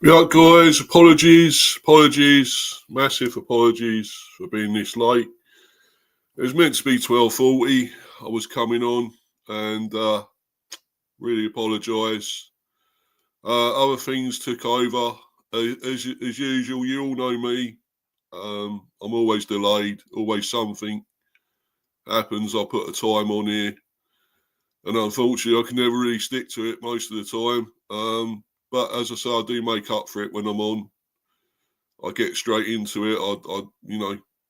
Yeah, guys, apologies, massive apologies for being this late. It was meant to be 12:40. I was coming on, and really apologise. Other things took over. As usual, you all know me. I'm always delayed. Always something happens. I put a time on here, and unfortunately, I can never really stick to it most of the time. But as I say, I do make up for it when I'm on. I get straight into it. I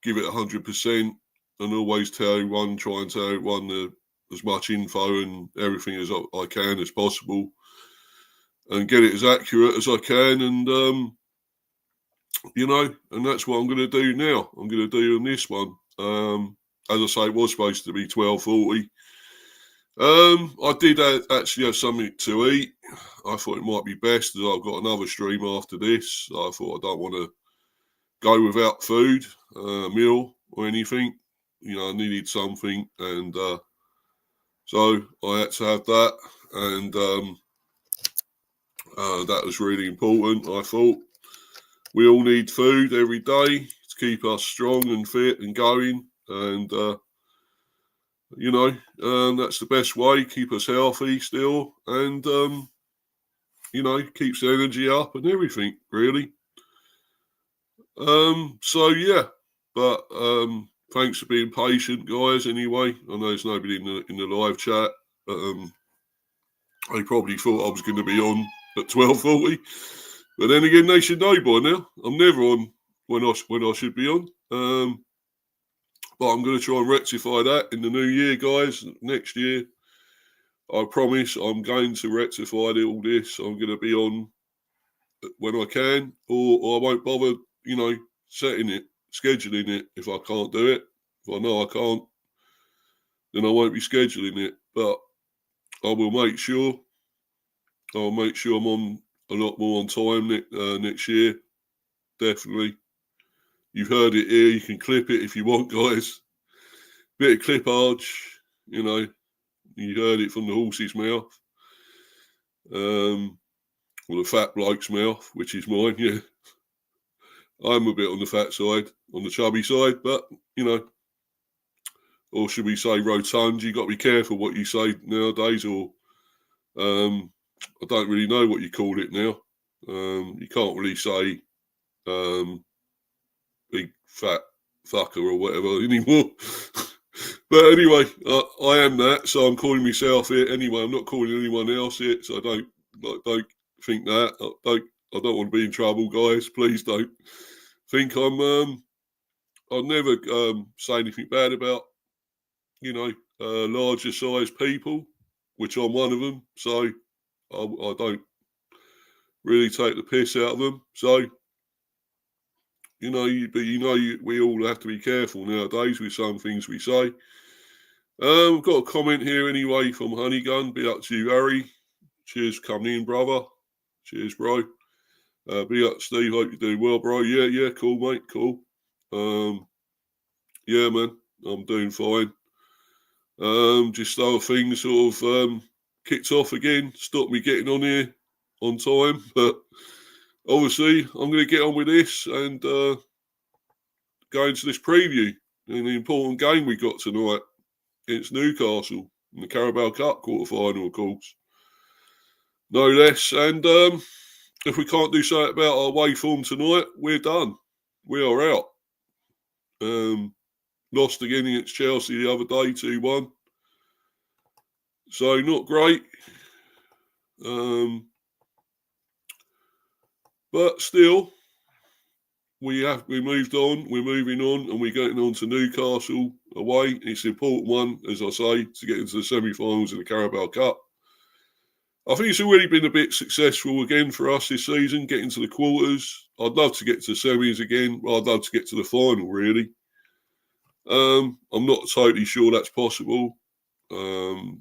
give it 100%, and always try and tell everyone as much info and everything as I can as possible, and get it as accurate as I can. And that's what I'm going to do now. I'm going to do on this one. As I say, it was supposed to be 12:40. I did actually have something to eat. I thought it might be best as I've got another stream after this. So I thought I don't want to go without food, meal or anything. I needed something, and so I had to have that, and that was really important. I thought we all need food every day to keep us strong and fit and going, and that's the best way. Keep us healthy still, and keeps the energy up and everything really. So yeah, but thanks for being patient, guys. Anyway, I know there's nobody in the live chat. They probably thought I was going to be on at 12:40, but then again, they should know by now. I'm never on when I should be on. But I'm going to try and rectify that in the new year, guys. Next year, I promise I'm going to rectify all this. I'm going to be on when I can, or I won't bother, setting it, scheduling it if I can't do it. If I know I can't, then I won't be scheduling it. But I will make sure. I'll make sure I'm on a lot more on time next year. Definitely. You've heard it here. You can clip it if you want, guys. Bit of clippage, you heard it from the horse's mouth. Or the fat bloke's mouth, which is mine, yeah. I'm a bit on the fat side, on the chubby side, but, or should we say rotund? You've got to be careful what you say nowadays, or I don't really know what you call it now. You can't really say big fat fucker or whatever anymore. But anyway, I am that, so I'm calling myself it anyway. I'm not calling anyone else it, so don't think that. I don't want to be in trouble, guys. Please don't think I'll never say anything bad about, larger sized people, which I'm one of them. So I don't really take the piss out of them. So, we all have to be careful nowadays with some things we say. We've got a comment here anyway from Honeygun. Be up to you, Harry. Cheers for coming in, brother. Cheers, bro. Be up, Steve. Hope you're doing well, bro. Yeah, cool, mate. Cool. Yeah, man. I'm doing fine. Just other things sort of kicked off again. Stopped me getting on here on time. But obviously, I'm going to get on with this and go into this preview and the important game we got tonight against Newcastle in the Carabao Cup quarter-final, of course. No less. And if we can't do something about our away form tonight, we're done. We are out. Lost again against Chelsea the other day, 2-1. So not great. But still, we moved on. We're moving on, and we're getting on to Newcastle away. It's an important one, as I say, to get into the semi-finals of the Carabao Cup. I think it's already been a bit successful again for us this season, getting to the quarters. I'd love to get to the semis again. I'd love to get to the final, really. I'm not totally sure that's possible. Not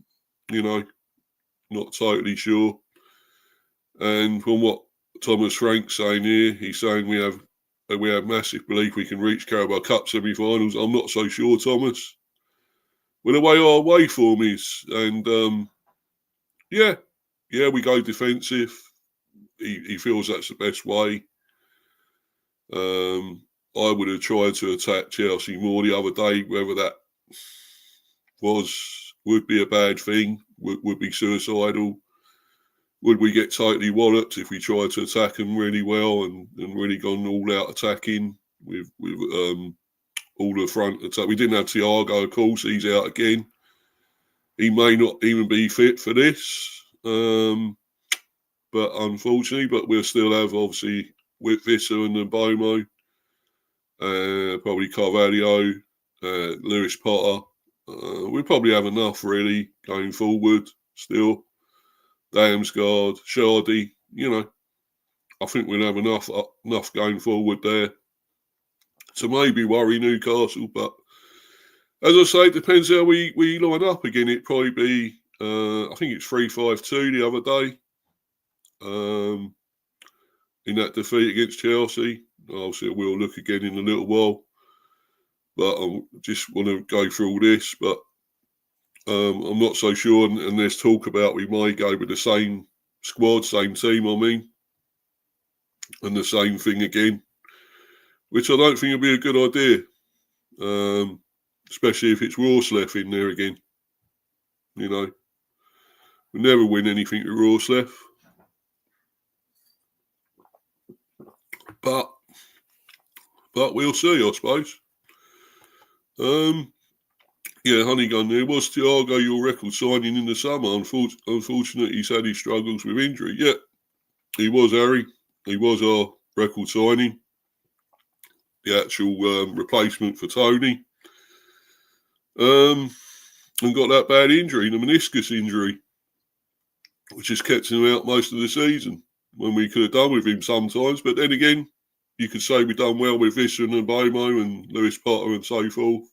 totally sure. And from what Thomas Frank's saying here, he's saying we have massive belief we can reach Carabao Cup semi-finals. I'm not so sure, Thomas. With the way our away form is, and we go defensive. he feels that's the best way. I would have tried to attack Chelsea more the other day. Whether that would be a bad thing, would be suicidal. Would we get totally walloped if we tried to attack them really well and really gone all out attacking with all the front attack? We didn't have Thiago, of course. He's out again. He may not even be fit for this, but unfortunately, we'll still have obviously with Visser and Mbomo, probably Carvalho, Lewis Potter. We probably have enough really going forward still. Damsgaard, Shardy, I think we'll have enough going forward there to maybe worry Newcastle. But as I say, it depends how we line up again. It'd probably be, I think it's 3-5-2 the other day in that defeat against Chelsea. Obviously, we'll look again in a little while. But I just want to go through all this. But I'm not so sure, and there's talk about we might go with the same squad, same team, and the same thing again, which I don't think would be a good idea, especially if it's Rorsleff in there again. We never win anything with Rorsleff. But we'll see, I suppose. Yeah, Honeygun there. Was Thiago your record signing in the summer? Unfortunately, he's had his struggles with injury. Yeah, he was, Harry. He was our record signing. The actual replacement for Tony. And got that bad injury, the meniscus injury, which has kept him out most of the season, when we could have done with him sometimes. But then again, you could say we've done well with Visser and Mbomo and Lewis Potter and so forth.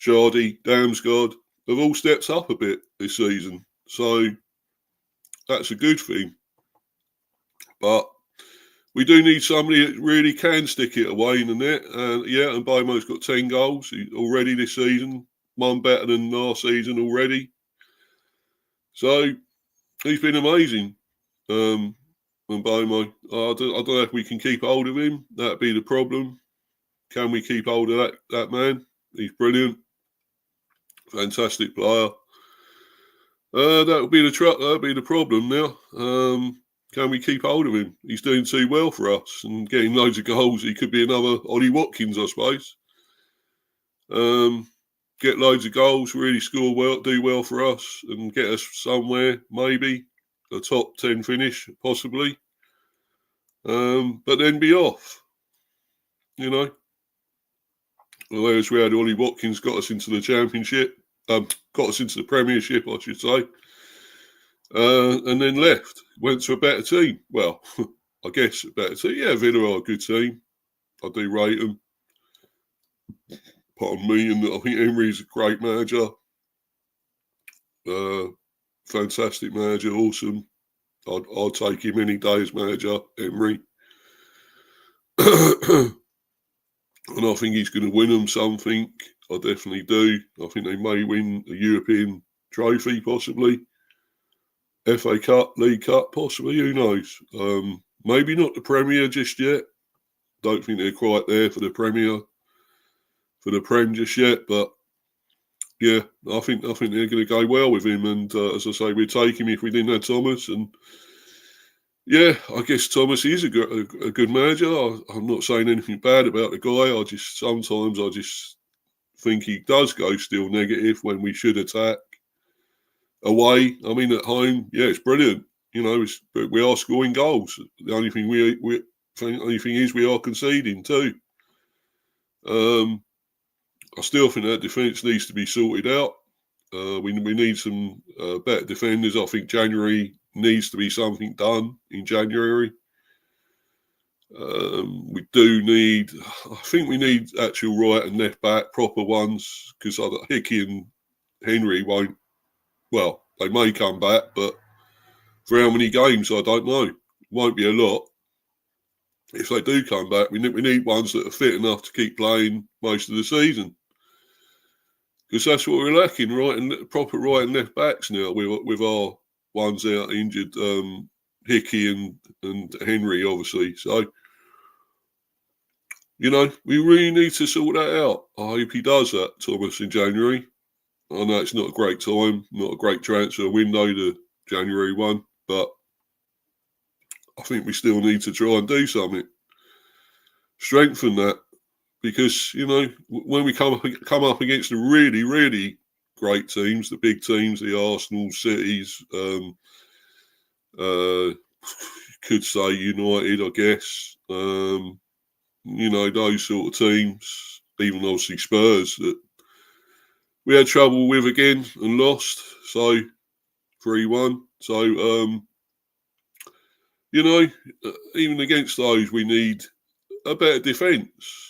Shardy, Damsgaard have all stepped up a bit this season. So that's a good thing. But we do need somebody that really can stick it away in the net. And Mbomo's got 10 goals already this season. One better than last season already. So he's been amazing. Mbomo. I don't know if we can keep hold of him. That'd be the problem. Can we keep hold of that man? He's brilliant. Fantastic player. That'll be the problem now. Can we keep hold of him? He's doing too well for us and getting loads of goals. He could be another Ollie Watkins, I suppose. Get loads of goals, really score well, do well for us, and get us somewhere, maybe a top 10 finish, possibly. But then be off, Whereas we had Ollie Watkins got us into the Championship, got us into the Premiership, I should say, and then left, went to a better team. Well, I guess a better team. Yeah, Villa are a good team. I do rate them. Pardon me, and I think Emery's a great manager. Fantastic manager, awesome. I'd take him any day as manager, Emery. And I think he's going to win them something. I definitely do. I think they may win a European trophy, possibly. FA Cup, League Cup, possibly. Who knows? Maybe not the Premier just yet. Don't think they're quite there for the Premier, for the Prem just yet. But yeah, I think they're going to go well with him. And as I say, we'd take him if we didn't have Thomas. And yeah, I guess Thomas is a good manager. I'm not saying anything bad about the guy. Sometimes I just think he does go still negative when we should attack. Away, I mean, at home, yeah, it's brilliant. We are scoring goals. The only thing is we are conceding too. I still think that defence needs to be sorted out. We need some better defenders. I think January needs to be something done in January. We need actual right and left back, proper ones, because Hickey and Henry won't. Well, they may come back, but for how many games, I don't know. It won't be a lot. If they do come back, we need ones that are fit enough to keep playing most of the season. Because that's what we're lacking, proper right and left backs now with our ones out injured. Hickey and Henry, obviously. So, you know, we really need to sort that out. I hope he does that, Thomas, in January. I know it's not a great time, not a great transfer window, the January one, but I think we still need to try and do something. Strengthen that, because, you know, when we come up against the really, really great teams, the big teams, the Arsenal, Cities, could say United, I guess, you know, those sort of teams, even obviously Spurs, that we had trouble with again and lost, so 3-1. So, you know, even against those, we need a better defence.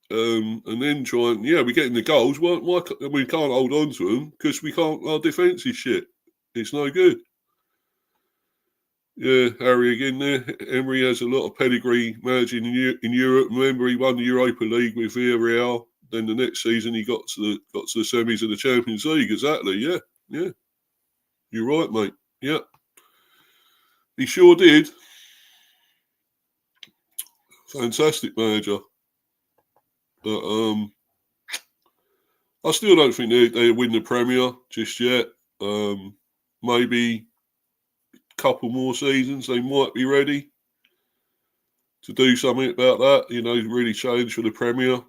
And then try and, we're getting the goals. Why we can't hold on to them? Because we can't, our defence is shit. It's no good. Yeah, Harry again there. Emery has a lot of pedigree managing in Europe. Remember, he won the Europa League with Villarreal. Then the next season, he got to the semis of the Champions League. Exactly. Yeah. You're right, mate. Yeah, he sure did. Fantastic manager. But I still don't think they win the Premier just yet. Maybe a couple more seasons, they might be ready to do something about that. You know, really change for the Premier.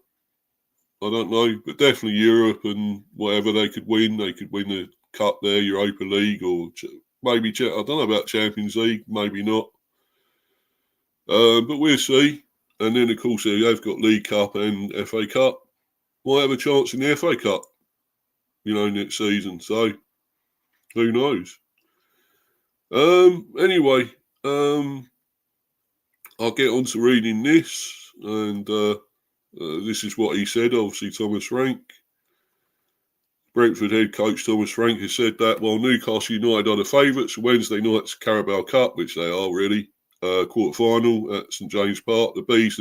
I don't know, but definitely Europe and whatever they could win. They could win the Cup there, Europa League, or maybe, I don't know about Champions League, maybe not. But we'll see. And then, of course, they've got League Cup and FA Cup. Might have a chance in the FA Cup, you know, next season. So, who knows? Anyway, I'll get on to reading this. And this is what he said, obviously, Thomas Frank. Brentford head coach Thomas Frank has said that while Newcastle United are the favourites for Wednesday night's Carabao Cup, which they are really, quarter-final at St James Park, the Bees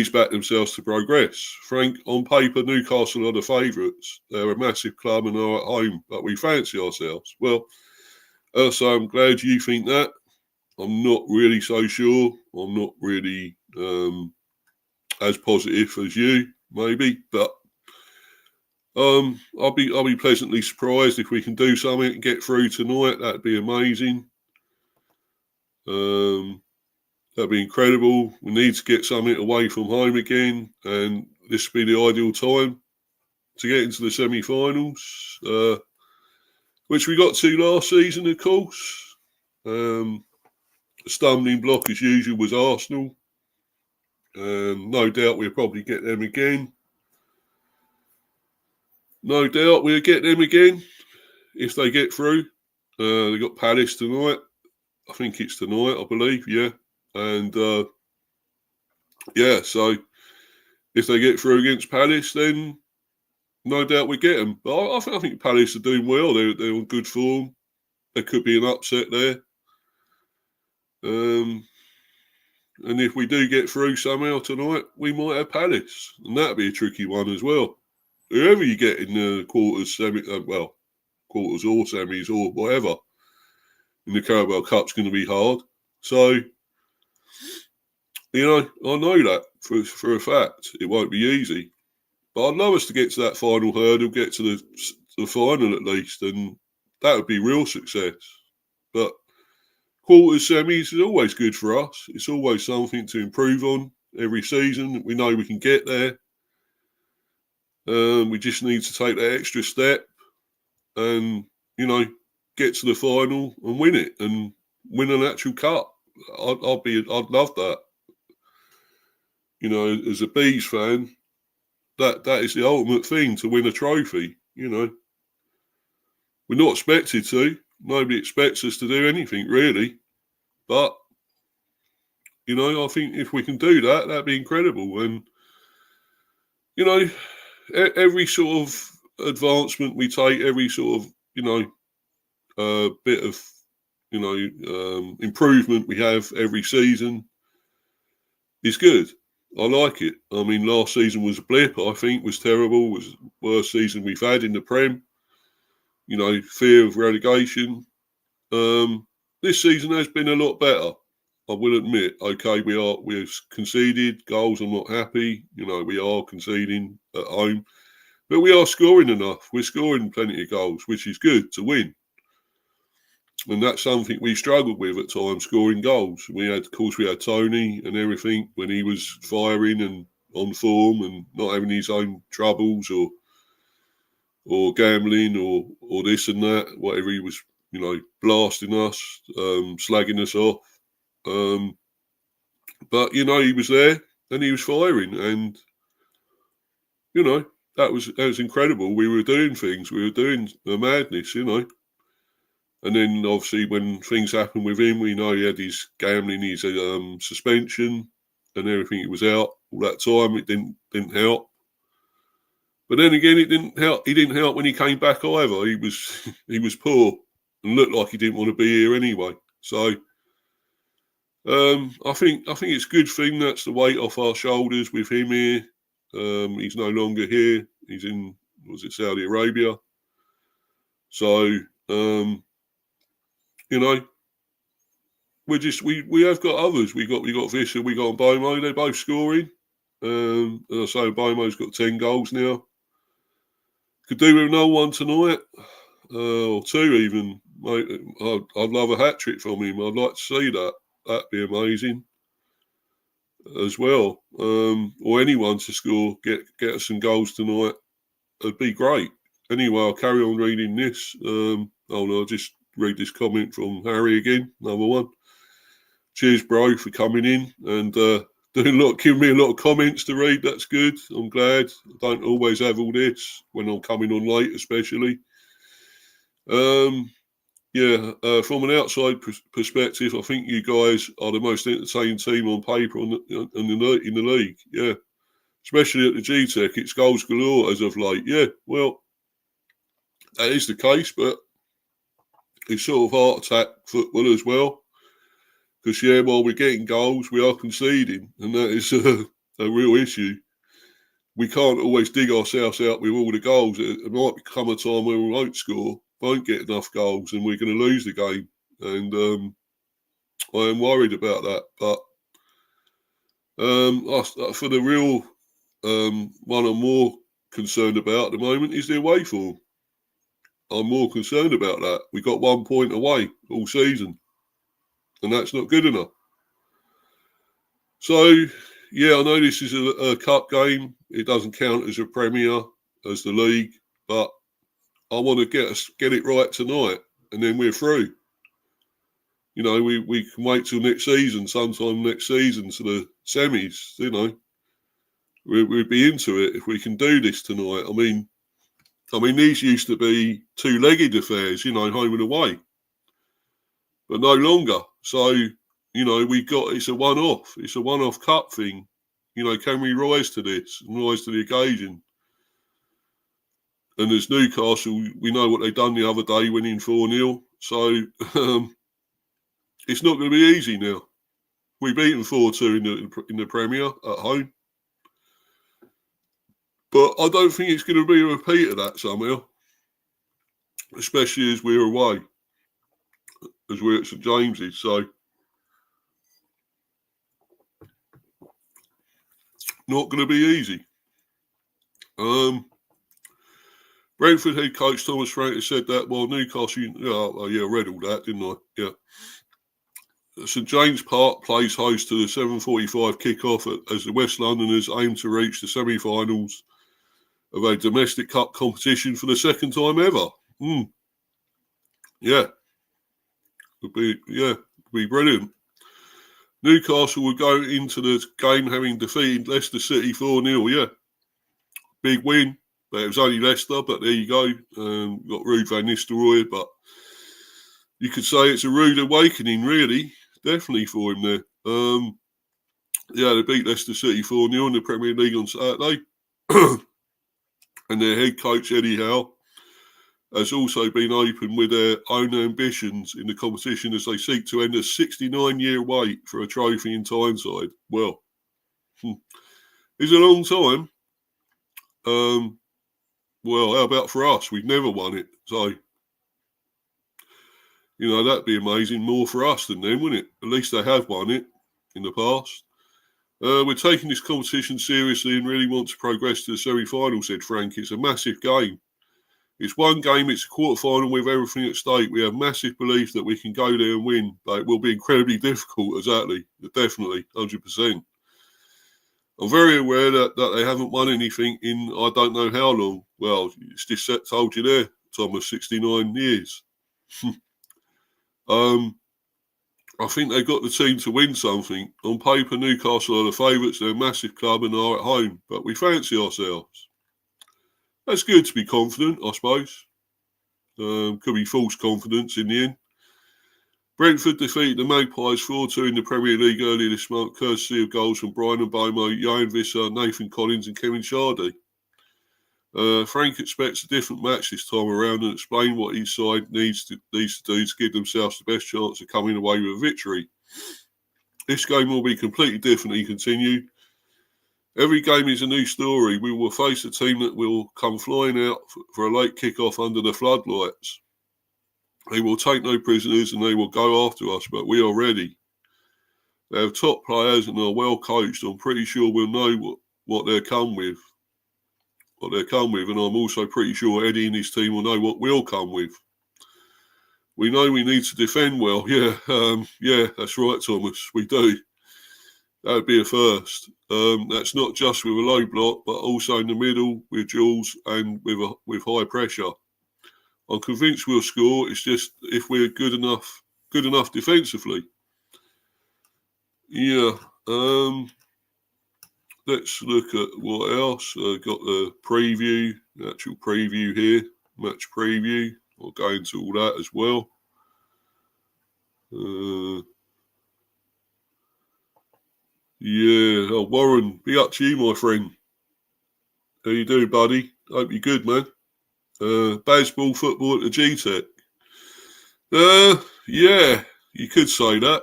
back themselves to progress. Frank, on paper, Newcastle are the favourites. They're a massive club and are at home, but we fancy ourselves. Well, so I'm glad you think that. I'm not really so sure. I'm not really as positive as you, maybe, but I'll be pleasantly surprised if we can do something and get through tonight. That'd be amazing. That'd be incredible. We need to get something away from home again, and this would be the ideal time to get into the semi-finals, which we got to last season, of course. The stumbling block, as usual, was Arsenal. No doubt we'll probably get them again. No doubt we'll get them again if they get through. They got Palace tonight. I think it's tonight, I believe, yeah. And, so if they get through against Palace, then no doubt we get them. But I think Palace are doing well. They're on good form. There could be an upset there. And if we do get through somehow tonight, we might have Palace. And that'd be a tricky one as well. Whoever you get in the quarters, quarters or semis or whatever in the Carabao Cup's going to be hard. So, you know, I know that for a fact. It won't be easy. But I'd love us to get to that final hurdle, get to the final at least, and that would be real success. But quarters, semis is always good for us. It's always something to improve on every season. We know we can get there. We just need to take that extra step and, you know, get to the final and win it and win an actual cup. I'd love that. You know, as a Bees fan, that is the ultimate thing, to win a trophy. You know, we're not expected to. Nobody expects us to do anything really, but you know, I think if we can do that, that'd be incredible. And you know, every sort of advancement we take, every sort of, you know, bit of, you know, improvement we have every season is good. I like it. I mean, last season was a blip, I think, was terrible. It was the worst season we've had in the Prem. You know, fear of relegation. this season has been a lot better. I will admit. Okay, we've conceded goals. I'm not happy. We are conceding at home, but we are scoring enough. We're scoring plenty of goals, which is good to win. And that's something we struggled with at times, scoring goals. Of course, we had Tony and everything when he was firing and on form and not having his own troubles or gambling or this and that, whatever he was, blasting us, slagging us off. But he was there and he was firing, and that was incredible. We were doing things, we were doing the madness, And then obviously when things happened with him, we know he had his gambling, his suspension, and everything. He was out all that time. It didn't help. But then again, it didn't help. He didn't help when he came back either. He was poor and looked like he didn't want to be here anyway. So I think it's a good thing. That's the weight off our shoulders with him here. He's no longer here. He's in, Saudi Arabia. So we have got others. We got Visser, we got Bomo. They're both scoring. As I say, Bomo's got 10 goals now. Could do with another one tonight, or two even. Mate, I'd love a hat trick from him. I'd like to see that. That'd be amazing as well. Or anyone to score, get us some goals tonight. It'd be great. Anyway, I'll carry on reading this. I'll just read this comment from Harry again. Another one. Cheers, bro, for coming in and giving me a lot of comments to read. That's good. I'm glad. I don't always have all this when I'm coming on late, especially. From an outside perspective, I think you guys are the most entertaining team on paper in the league. Yeah, especially at the G-Tech, it's goals galore as of late. Yeah, well, that is the case, but it's sort of heart attack football as well. Because, while we're getting goals, we are conceding, and that is a real issue. We can't always dig ourselves out with all the goals. It might come a time where we won't score, won't get enough goals, and we're going to lose the game. And I am worried about that. But for the real one I'm more concerned about at the moment is the away form. I'm more concerned about that. We got 1 point away all season. And that's not good enough. So, I know this is a cup game. It doesn't count as a Premier, as the league. But I want to get it right tonight. And then we're through. We can wait till next season, sometime next season, to the semis, We'd be into it if we can do this tonight. I mean, these used to be two-legged affairs, home and away. But no longer. So, it's a one-off. It's a one-off cup thing. Can we rise to this and rise to the occasion? And as Newcastle, we know what they've done the other day, winning 4-0. So, it's not going to be easy now. We've beaten 4-2 in the Premier at home. But I don't think it's going to be a repeat of that somehow. Especially as we're away. As we're at St James's, so not going to be easy. Brentford head coach Thomas Frank has said that while Newcastle, I read all that, didn't I? Yeah. St James Park plays host to the 7:45 kickoff as the West Londoners aim to reach the semi-finals of a domestic cup competition for the second time ever. Yeah. Would be brilliant. Newcastle will go into the game having defeated Leicester City 4-0. Yeah, big win, but it was only Leicester. But there you go. Got Ruud van Nistelrooy, but you could say it's a rude awakening, really, definitely for him there. They beat Leicester City 4-0 in the Premier League on Saturday, and their head coach Eddie Howe has also been open with their own ambitions in the competition as they seek to end a 69-year wait for a trophy in Tyneside. Well, it's a long time. How about for us? We've never won it. So, That'd be amazing. More for us than them, wouldn't it? At least they have won it in the past. We're taking this competition seriously and really want to progress to the semi-final, said Frank. It's a massive game. It's one game, it's a quarter-final with everything at stake. We have massive belief that we can go there and win, but it will be incredibly difficult, exactly, definitely, 100%. I'm very aware that they haven't won anything in I don't know how long. Well, it's just told you there, Thomas, 69 years. I think they've got the team to win something. On paper, Newcastle are the favourites. They're a massive club and are at home, but we fancy ourselves. That's good to be confident, I suppose. Could be false confidence in the end. Brentford defeated the Magpies 4-2 in the Premier League earlier this month, courtesy of goals from Brian Mbomo, Johan Visser, Nathan Collins and Kevin Shardy. Frank expects a different match this time around and explain what each side needs to do to give themselves the best chance of coming away with a victory. This game will be completely different, he continued. Every game is a new story. We will face a team that will come flying out for a late kick-off under the floodlights. They will take no prisoners and they will go after us, but we are ready. They have top players and are well coached. I'm pretty sure we'll know what they'll come with. And I'm also pretty sure Eddie and his team will know what we'll come with. We know we need to defend well. Yeah, that's right, Thomas. We do. That would be a first. That's not just with a low block, but also in the middle with duels and with high pressure. I'm convinced we'll score. It's just if we're good enough defensively. Yeah. Let's look at what else. Got the preview, the actual preview here, match preview. I'll go into all that as well. Warren, be up to you, my friend. How you doing, buddy? Hope you're good, man. Baseball, football at the G-Tech. Yeah, you could say that.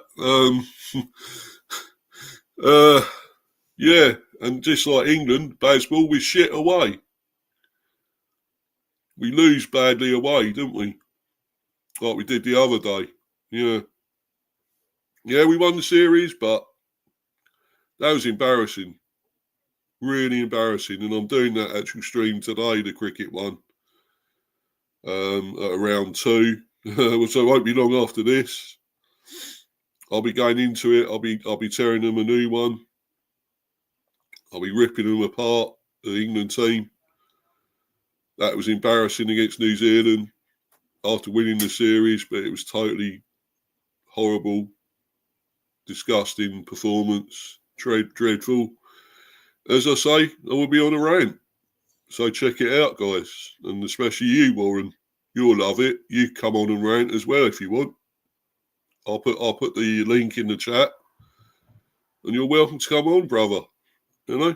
Yeah, and just like England, baseball, we shit away. We lose badly away, don't we? Like we did the other day. Yeah. Yeah, we won the series, but that was embarrassing. Really embarrassing. And I'm doing that actual stream today, the cricket one, at around 2. So it won't be long after this. I'll be going into it. I'll be tearing them a new one. I'll be ripping them apart, the England team. That was embarrassing against New Zealand after winning the series, but it was totally horrible, disgusting performance, dreadful. As I say, I will be on a rant. So check it out, guys. And especially you, Warren. You'll love it. You come on and rant as well if you want. I'll put the link in the chat. And you're welcome to come on, brother. You know?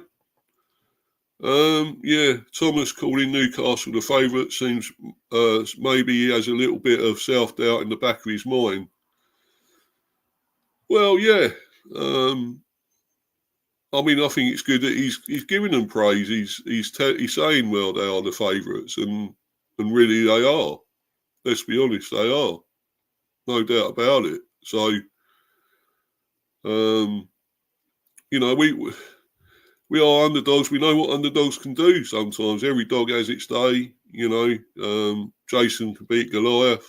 Thomas calling Newcastle the favourite seems maybe he has a little bit of self-doubt in the back of his mind. Well, yeah. I think it's good that he's giving them praise. He's saying, well, they are the favourites, and really they are. Let's be honest, they are. No doubt about it. So, we are underdogs. We know what underdogs can do sometimes. Every dog has its day, Jason can beat Goliath.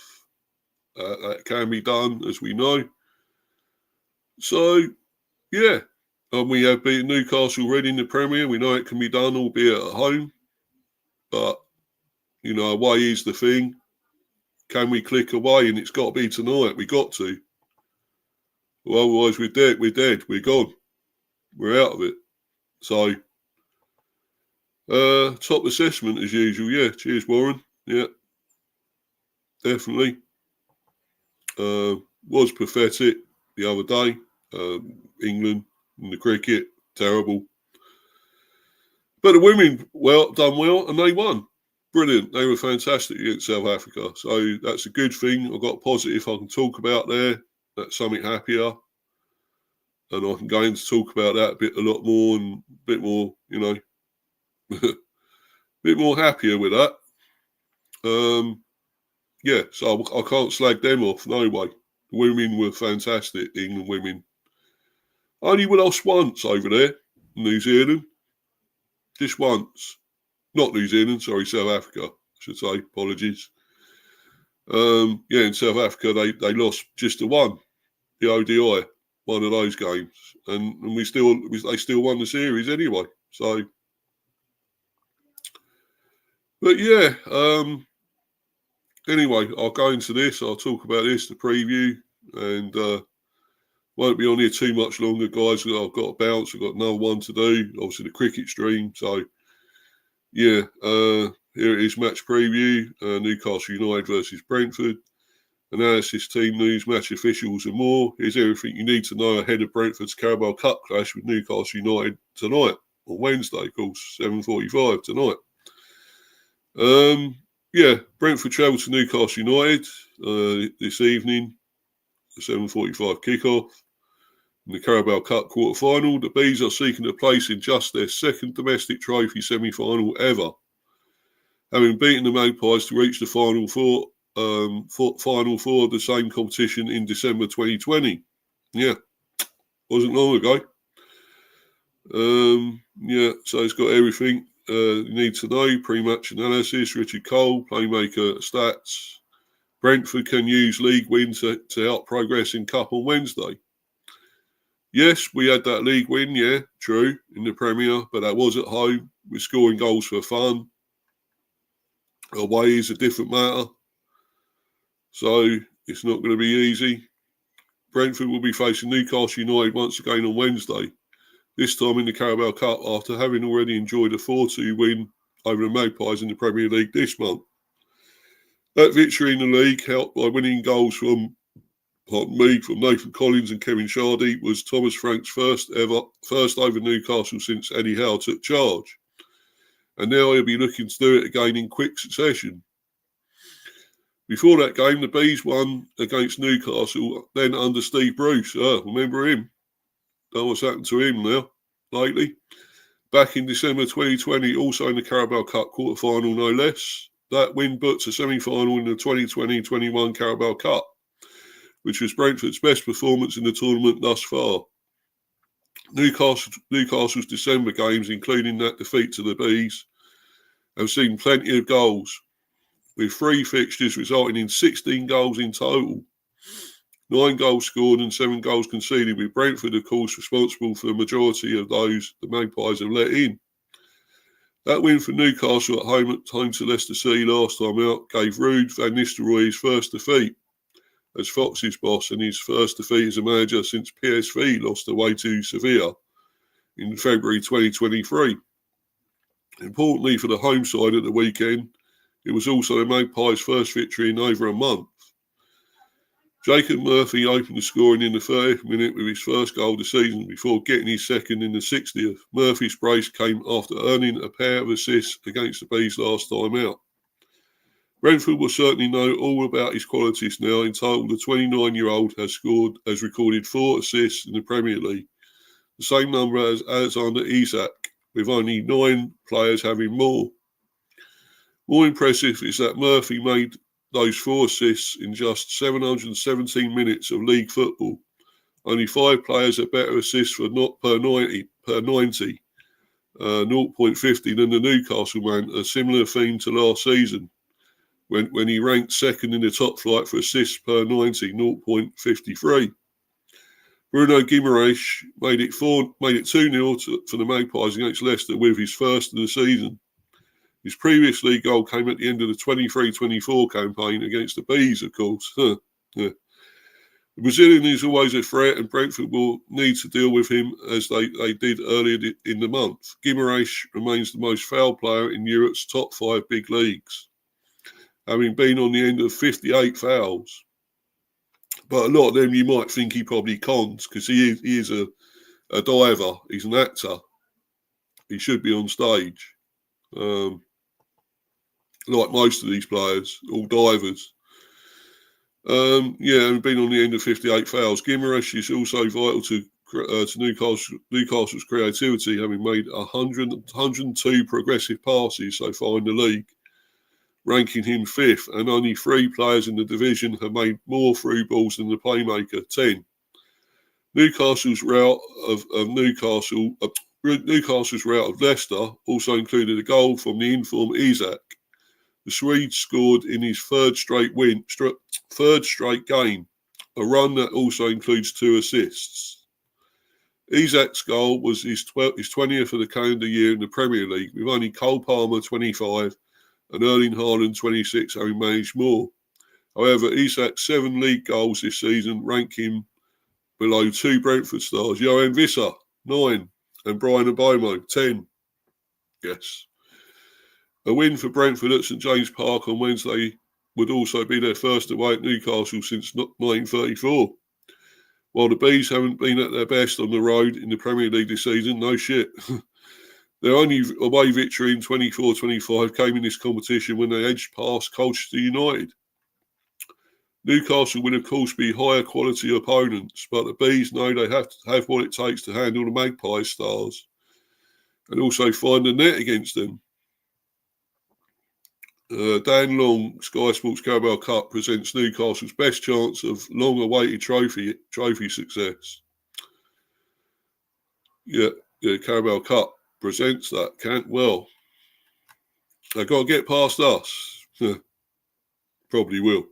That can be done, as we know. So, yeah. And we have beaten Newcastle already in the Premier. We know it can be done, albeit at home. But, away is the thing. Can we click away? And it's got to be tonight. We got to. Well, otherwise we're dead. We're gone. We're out of it. So, top assessment as usual. Yeah, cheers, Warren. Yeah, definitely. Was pathetic the other day. England in the cricket, terrible. But the women, done well, and they won. Brilliant. They were fantastic against South Africa. So that's a good thing. I've got a positive I can talk about there. That's something happier. And I can go in to talk about that a lot more and a bit more, a bit more happier with that. yeah, so I can't slag them off, no way. The women were fantastic, England women. Only lost once over there, New Zealand. Just once. Not New Zealand, sorry, South Africa, I should say. Apologies. In South Africa, they lost just the one, the ODI, one of those games. And they still won the series anyway. So, but yeah, anyway, I'll go into this. I'll talk about this, the preview, and won't be on here too much longer, guys. I've got to bounce. I've got another one to do. Obviously, the cricket stream. So, yeah, here it is, match preview. Newcastle United versus Brentford. Analysis, team news, match officials and more. Here's everything you need to know ahead of Brentford's Carabao Cup clash with Newcastle United tonight, on Wednesday, of course, 7:45 tonight. Brentford travel to Newcastle United this evening, 7:45 kickoff. In the Carabao Cup quarter-final, the Bees are seeking a place in just their second domestic trophy semi-final ever, having beaten the Magpies to reach the final four of the same competition in December 2020. Yeah, wasn't long ago. So it's got everything you need to know. Pre-match analysis, Richard Cole, playmaker stats. Brentford can use league win to help progress in Cup on Wednesday. Yes, we had that league win, yeah, true, in the Premier, but that was at home. We're scoring goals for fun. Away is a different matter. So it's not going to be easy. Brentford will be facing Newcastle United once again on Wednesday, this time in the Carabao Cup after having already enjoyed a 4-2 win over the Magpies in the Premier League this month. That victory in the league, helped by winning goals from Nathan Collins and Kevin Shardy, was Thomas Frank's first over Newcastle since Eddie Howe took charge. And now he'll be looking to do it again in quick succession. Before that game, the Bees won against Newcastle, then under Steve Bruce. Remember him? Don't know what's happened to him now, lately. Back in December 2020, also in the Carabao Cup quarter-final, no less. That win booked a semi-final in the 2020-21 Carabao Cup, which was Brentford's best performance in the tournament thus far. Newcastle's December games, including that defeat to the Bees, have seen plenty of goals, with 3 fixtures resulting in 16 goals in total. 9 goals scored and 7 goals conceded, with Brentford, of course, responsible for the majority of those the Magpies have let in. That win for Newcastle at home to Leicester City last time out gave Ruud van Nistelrooy his first defeat as Fox's boss and his first defeat as a manager since PSV lost away to Sevilla in February 2023. Importantly for the home side at the weekend, it was also the Magpies' first victory in over a month. Jacob Murphy opened the scoring in the 30th minute with his first goal of the season before getting his second in the 60th. Murphy's brace came after earning a pair of assists against the Bees last time out. Brentford will certainly know all about his qualities now. In total, the 29-year-old has recorded 4 assists in the Premier League, the same number as Alexander Isak, with only 9 players having more. More impressive is that Murphy made those 4 assists in just 717 minutes of league football. Only 5 players have better assists per 90, 0.50 than the Newcastle man, a similar theme to last season, when he ranked second in the top flight for assists per 90, 0.53. Bruno Guimaraes made it 2-0 for the Magpies against Leicester with his first of the season. His previous league goal came at the end of the 23-24 campaign against the Bees, of course. Yeah. The Brazilian is always a threat, and Brentford will need to deal with him as they did earlier in the month. Guimaraes remains the most foul player in Europe's top 5 big leagues, having been on the end of 58 fouls. But a lot of them you might think he probably cons, because he is a diver. He's an actor. He should be on stage. Like most of these players, all divers. And been on the end of 58 fouls. Guimaraes is also vital to Newcastle's creativity, having made 102 progressive passes so far in the league, ranking him 5th, and only 3 players in the division have made more through balls than the playmaker, 10. Newcastle's rout of Leicester also included a goal from the informed Isak. The Swede scored in his third straight game, a run that also includes 2 assists. Isak's goal was his 20th of the calendar year in the Premier League, with only Cole Palmer 25 and Erling Haaland 26 having managed more. However, Isak's 7 league goals this season rank him below 2 Brentford stars, Johan Visser 9 and Brian Abomo 10. Yes. A win for Brentford at St James Park on Wednesday would also be their first away at Newcastle since 1934. While the Bees haven't been at their best on the road in the Premier League this season, no shit. Their only away victory in 24-25 came in this competition when they edged past Colchester United. Newcastle will of course be higher quality opponents, but the Bees know they have to have what it takes to handle the Magpies stars and also find the net against them. Dan Long, Sky Sports Carabao Cup presents Newcastle's best chance of long-awaited trophy success. Yeah, Carabao Cup presents that. Can't well. They've got to get past us. Probably will.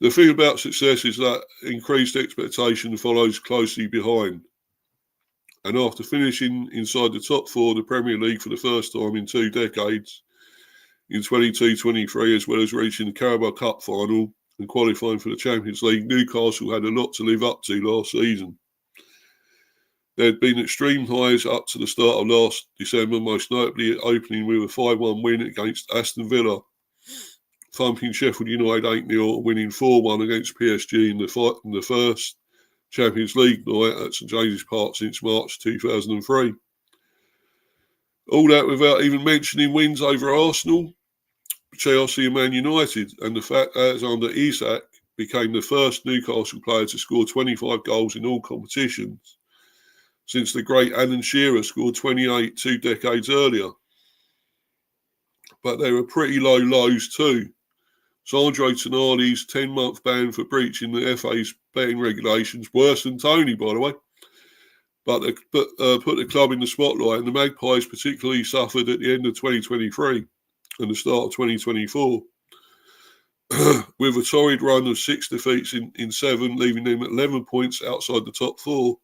The thing about success is that increased expectation follows closely behind. And after finishing inside the top 4 of the Premier League for the first time in 2 decades, in 22-23, as well as reaching the Carabao Cup final and qualifying for the Champions League, Newcastle had a lot to live up to last season. There had been extreme highs up to the start of last December, most notably opening with a 5-1 win against Aston Villa, thumping Sheffield United 8-0 and winning 4-1 against PSG in the first Champions League night at St James's Park since March 2003. All that without even mentioning wins over Arsenal, Chelsea and Man United, and the fact that Alexander Isak became the first Newcastle player to score 25 goals in all competitions since the great Alan Shearer scored 28 2 decades earlier. But there were pretty low lows too. Sandro Tonali's 10-month ban for breaching the FA's betting regulations, worse than Tony, by the way, but put the club in the spotlight, and the Magpies particularly suffered at the end of 2023 and the start of 2024, with a torrid run of 6 defeats in 7, leaving them at 11 points outside the top 4.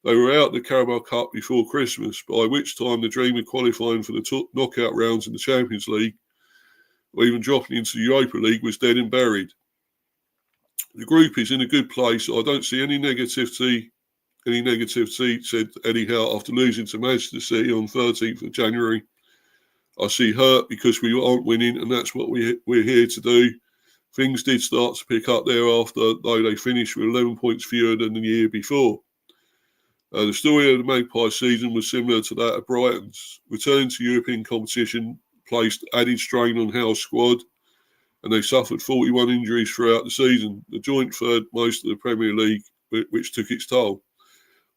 They were out the Carabao Cup before Christmas, by which time the dream of qualifying for the knockout rounds in the Champions League, or even dropping into the Europa League, was dead and buried. The group is in a good place. I don't see any negativity, said Eddie Howe after losing to Manchester City on 13th of January. I see hurt because we aren't winning, and that's what we're here to do. Things did start to pick up thereafter, though they finished with 11 points fewer than the year before. The story of the Magpie season was similar to that of Brighton's. Returning to European competition placed added strain on Howe's squad, and they suffered 41 injuries throughout the season, the joint third most of the Premier League, which took its toll.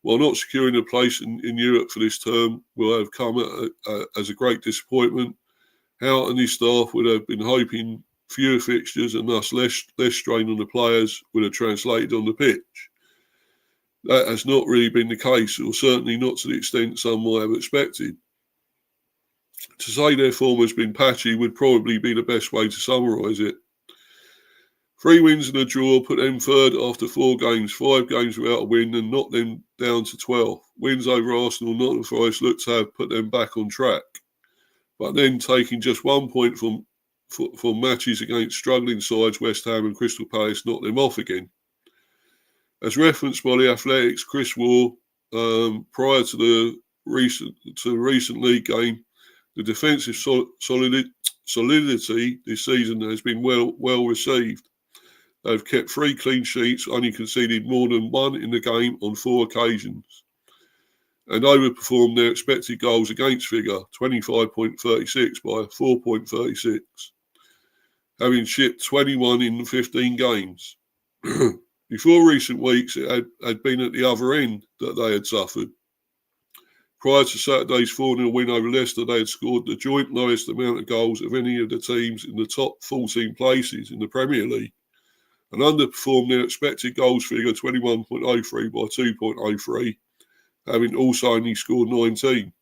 While not securing a place in Europe for this term will have come as a great disappointment, Howe and his staff would have been hoping fewer fixtures and thus less strain on the players would have translated on the pitch. That has not really been the case, or certainly not to the extent some might have expected. To say their form has been patchy would probably be the best way to summarise it. 3 wins and a draw put them third after 4 games, 5 games without a win, and knocked them down to 12th. Wins over Arsenal and Nottingham Forest looked to have put them back on track. But then taking just 1 point from matches against struggling sides, West Ham and Crystal Palace, knocked them off again. As referenced by the Athletics, Chris Waugh, prior to the recent league game, the defensive solidity this season has been well received. They've kept 3 clean sheets, only conceded more than 1 in the game on 4 occasions, and overperformed their expected goals against figure, 25.36 by 4.36, having shipped 21 in 15 games. Before recent weeks, it had been at the other end that they had suffered. Prior to Saturday's 4-0 win over Leicester, they had scored the joint lowest amount of goals of any of the teams in the top 14 places in the Premier League and underperformed their expected goals figure 21.03 by 2.03, having also only scored 19.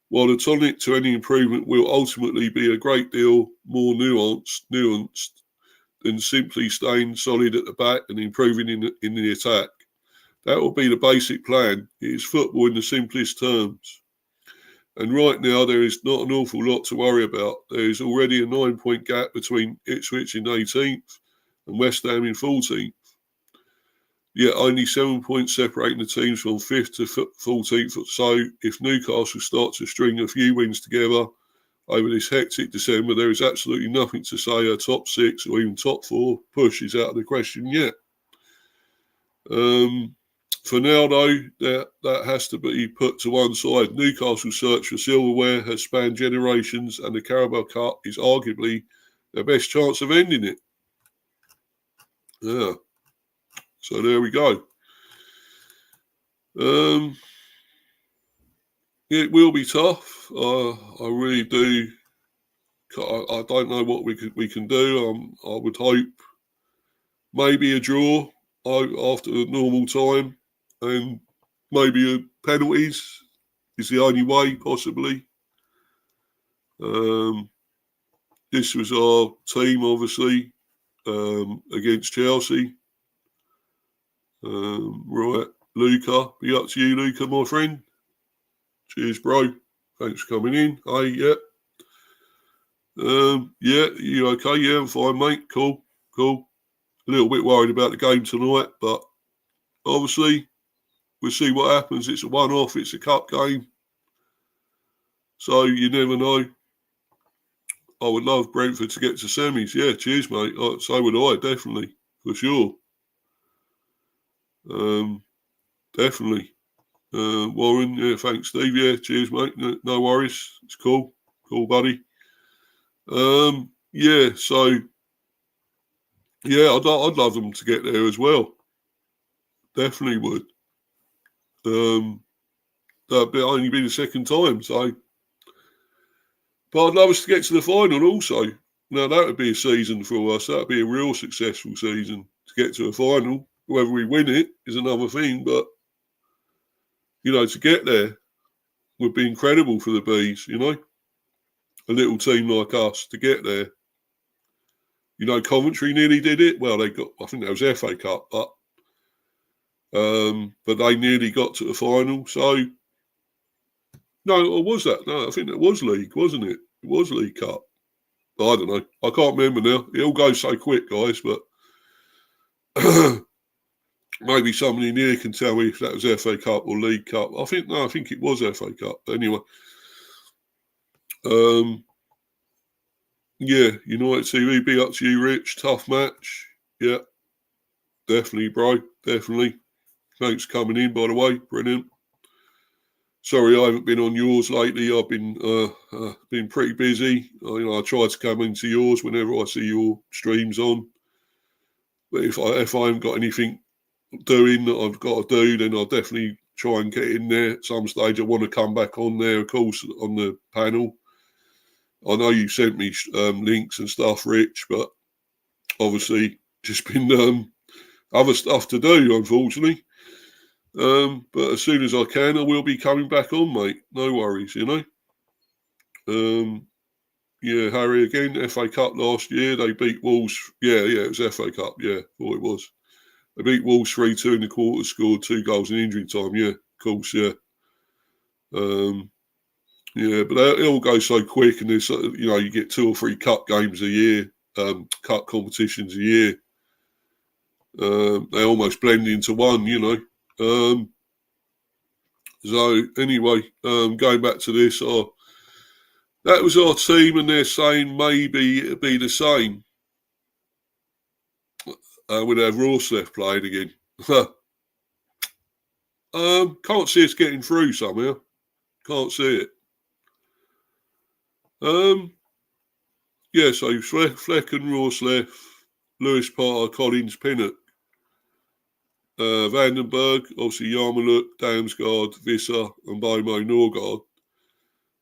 While the tonic to any improvement will ultimately be a great deal more nuanced than simply staying solid at the back and improving in the attack. That will be the basic plan. It is football in the simplest terms. And right now, there is not an awful lot to worry about. There is already a 9-point gap between Ipswich in 18th and West Ham in 14th. Yet only 7 points separating the teams from 5th to 14th. So if Newcastle start to string a few wins together over this hectic December, there is absolutely nothing to say a top 6 or even top 4 push is out of the question yet. For now, though, that has to be put to one side. Newcastle's search for silverware has spanned generations, and the Carabao Cup is arguably their best chance of ending it. Yeah. So there we go. It will be tough. I really do. I don't know what we can do. I would hope maybe a draw after a normal time, and maybe penalties is the only way possibly. This was our team, obviously, against Chelsea. Right, Luca, be up to you, Luca, my friend. Cheers, bro. Thanks for coming in. Hey, yeah. Yeah, you okay? Yeah, I'm fine, mate. Cool. A little bit worried about the game tonight, but obviously we'll see what happens. It's a one-off. It's a cup game. So you never know. I would love Brentford to get to semis. Yeah, cheers, mate. So would I, definitely, for sure. Definitely. Warren, yeah, thanks, Steve. Yeah, cheers, mate. No worries. It's cool. Cool, buddy. Yeah, so, yeah, I'd love them to get there as well. Definitely would. That'd only be the second time, so. But I'd love us to get to the final also. Now, that would be a season for us. That would be a real successful season to get to a final. Whether we win it is another thing, but, you know, to get there would be incredible for the Bees, you know. A little team like us to get there. You know, Coventry nearly did it. Well, they got, I think that was FA Cup, but they nearly got to the final. So, no, or was that? No, I think it was League, wasn't it? It was League Cup. I don't know. I can't remember now. It all goes so quick, guys, but maybe somebody near can tell me if that was FA Cup or League Cup. I think it was FA Cup. But anyway. Yeah, United TV, big up to you, Rich. Tough match. Yeah, definitely, bro. Definitely. Thanks for coming in, by the way. Brilliant. Sorry, I haven't been on yours lately. I've been pretty busy. I try to come into yours whenever I see your streams on. But if I haven't got anything doing that I've got to do, then I'll definitely try and get in there. At some stage, I want to come back on there, of course, on the panel. I know you sent me links and stuff, Rich, but obviously just been other stuff to do, unfortunately. But as soon as I can, I will be coming back on, mate. No worries, you know. Yeah, Harry, again, FA Cup last year. They beat Wolves. Yeah, it was FA Cup. Yeah, thought it was. They beat Wolves 3-2 in the quarter, scored 2 goals in injury time. Yeah, of course, yeah. Yeah, but it all goes so quick, and there's, you get 2 or 3 cup games a year, cup competitions a year. They almost blend into one, you know. So anyway, going back to this, that was our team, and they're saying maybe it'll be the same. We'd have Rawcliffe playing again. Can't see us getting through somehow. Can't see it. Yeah, so Fleck and Rawcliffe, Lewis Potter, Collins, Pinnock. Vandenberg, obviously Yarmulke, Damsgaard, Visser and Bomo Norgard.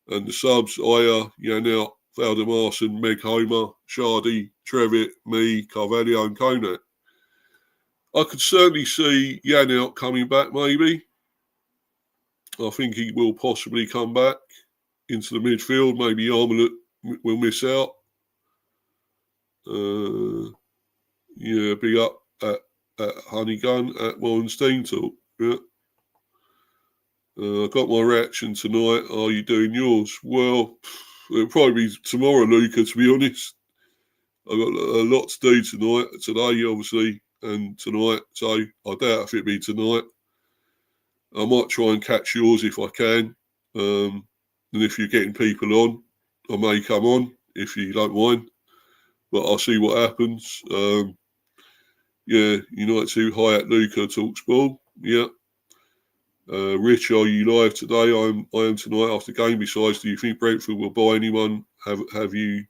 And the subs, Aya, Janelt, Valdemarson, Meg Homer, Shardy, Trevitt, me, Carvalho and Konak. I could certainly see Janelt coming back maybe. I think he will possibly come back into the midfield. Maybe Yarmulke will miss out. Yeah, big up at Honeygun at Wallenstein Talk. Yeah. I got my reaction tonight. Are you doing yours? Well, it'll probably be tomorrow, Luca, to be honest. I've got a lot to do today, obviously, and tonight. So I doubt if it'll be tonight. I might try and catch yours if I can. And if you're getting people on, I may come on if you don't mind. But I'll see what happens. Yeah, United 2, hi at Luca Talks Ball. Yeah. Rich, are you live today? I am tonight after game. Besides, do you think Brentford will buy anyone? Have you?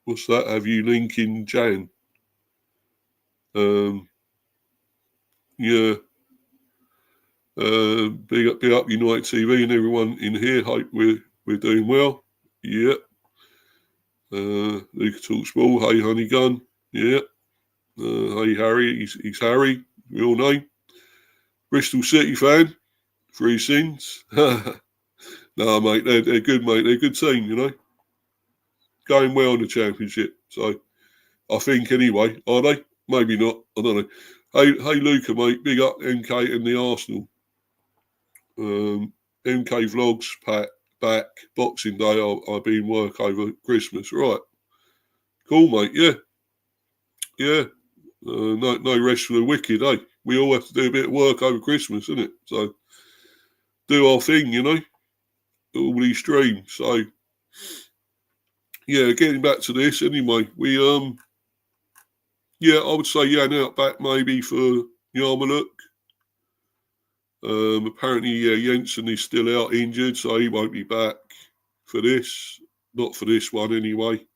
What's that? Have you linking Jan? Yeah. Big up United TV and everyone in here. Hope we're doing well. Yeah. Luca Talks Ball. Hey, Honey Gun. Yeah. Hey, Harry. He's Harry. We all know. Bristol City fan. 3 sins. No, mate, they're good, mate. They're a good team, Going well in the Championship. So, I think anyway. Are they? Maybe not. I don't know. Hey, Luca, mate. Big up MK and the Arsenal. MK Vlogs back. Boxing Day. I'll be in work over Christmas. Right. Cool, mate. Yeah. Yeah. No rest for the wicked, eh? We all have to do a bit of work over Christmas, isn't it? So, do our thing, all these streams. So, yeah, getting back to this anyway, we I would say out back maybe for Yarmulke. Apparently, Jensen is still out injured, so he won't be back for this. Not for this one anyway.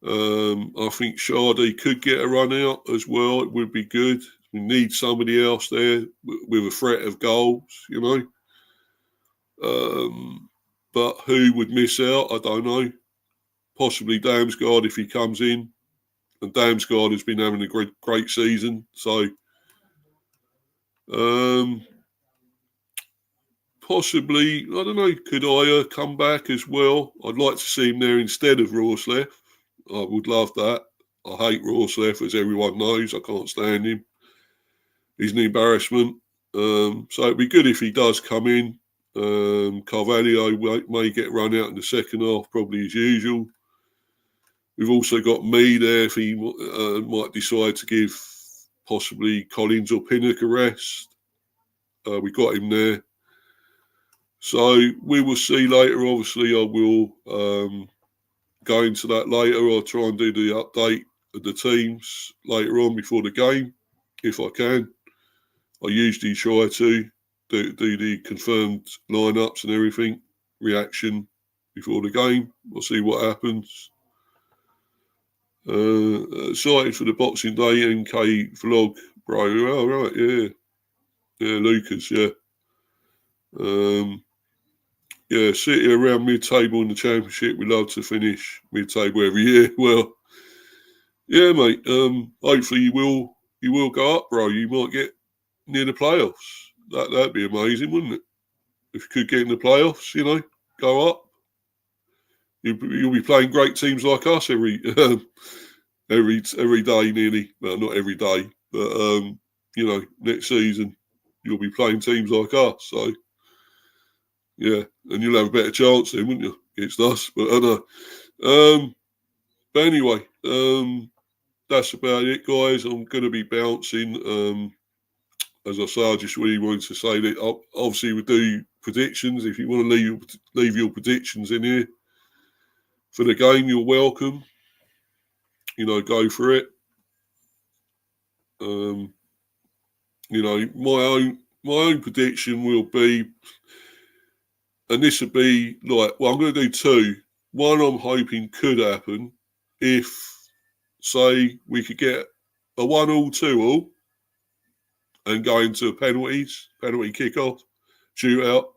I think Shardy could get a run out as well. It would be good. We need somebody else there with a threat of goals, But who would miss out? I don't know. Possibly Damsgaard if he comes in. And Damsgaard has been having a great season. So, possibly, I don't know, could Aya come back as well? I'd like to see him there instead of Rorsleff. I would love that. I hate Rorsleff, as everyone knows. I can't stand him. He's an embarrassment. So it'd be good if he does come in. Carvalho may get run out in the second half, probably as usual. We've also got me there if he might decide to give possibly Collins or Pinnock a rest. We got him there. So we will see later. Obviously, I will go into that later. I'll try and do the update of the teams later on before the game, if I can. I usually try to do the confirmed lineups and everything, reaction before the game. We'll see what happens. Excited for the Boxing Day NK vlog, bro. Oh, right, yeah. Yeah, Lucas, yeah. Yeah, City around mid-table in the Championship. We love to finish mid-table every year. Well, yeah, mate. Hopefully you will go up, bro. You might get near the playoffs. That'd be amazing, wouldn't it? If you could get in the playoffs, go up. You'll be playing great teams like us every day nearly. Well, not every day, but next season you'll be playing teams like us. So yeah, and you'll have a better chance then, wouldn't you, against us? But I know. But anyway, that's about it, guys. I'm going to be bouncing. As I say, I just really wanted to say that obviously we do predictions. If you want to leave your predictions in here for the game, you're welcome. Go for it. My own prediction will be, and this would be like, well, I'm going to do 2. One I'm hoping could happen if, say, we could get a 1-1, 2-1. and go into penalty kickoff, shootout.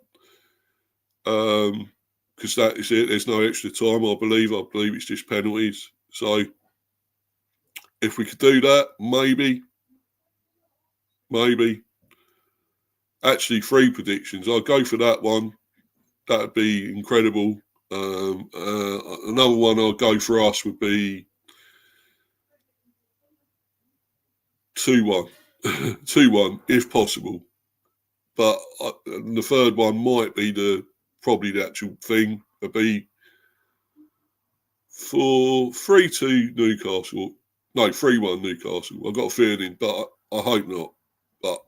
Because that is it. There's no extra time, I believe. I believe it's just penalties. So if we could do that, maybe. Actually, 3 predictions. I'll go for that one. That'd be incredible. Another one I'll go for us would be 2-1. 2-1, if possible. But the third one might be probably the actual thing. It'd be for 3-2 Newcastle. No, 3-1 Newcastle. I've got a feeling, but I hope not. But,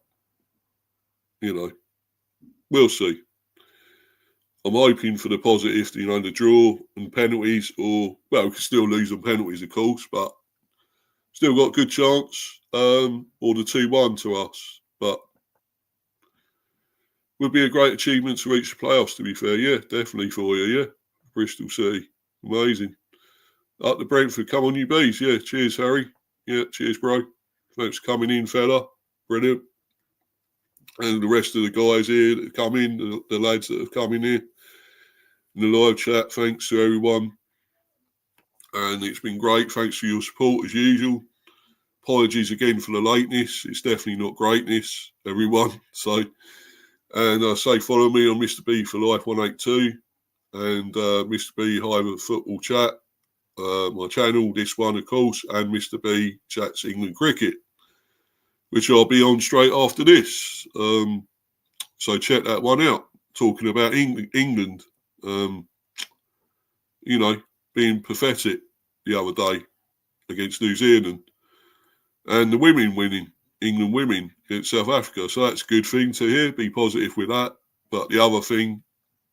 we'll see. I'm hoping for the positive, the draw and penalties, we can still lose on penalties, of course, but still got a good chance, or the 2-1 to us. But would be a great achievement to reach the playoffs, to be fair. Yeah, definitely for you, yeah. Bristol City. Amazing. Up to Brentford. Come on, you bees. Yeah, cheers, Harry. Yeah, cheers, bro. Thanks for coming in, fella. Brilliant. And the rest of the guys here that come in, the lads that have come in here in the live chat, thanks to everyone. And it's been great. Thanks for your support, as usual. Apologies again for the lateness. It's definitely not greatness, everyone. So, and I say follow me on Mr. B for Life 182 and Mr. B Hive Football Chat, my channel, this one, of course, and Mr. B Chats England Cricket, which I'll be on straight after this. So check that one out. Talking about England, being pathetic the other day against New Zealand, and the women winning, England women against South Africa. So that's a good thing to hear. Be positive with that. But the other thing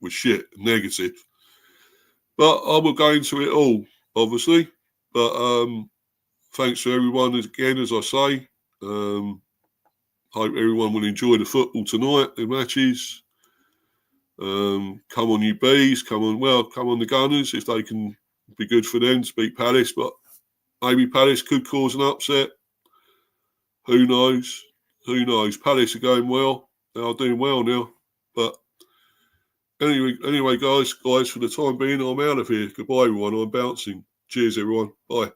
was shit, negative. But I will go into it all, obviously. But thanks to everyone again, as I say. Hope everyone will enjoy the football tonight, the matches. Come on, you bees. Come on the Gunners, if they can be good for them to beat Palace. But maybe Palace could cause an upset. Who knows? Palace are going well. They are doing well now. But anyway, guys, for the time being, I'm out of here. Goodbye, everyone. I'm bouncing. Cheers, everyone. Bye.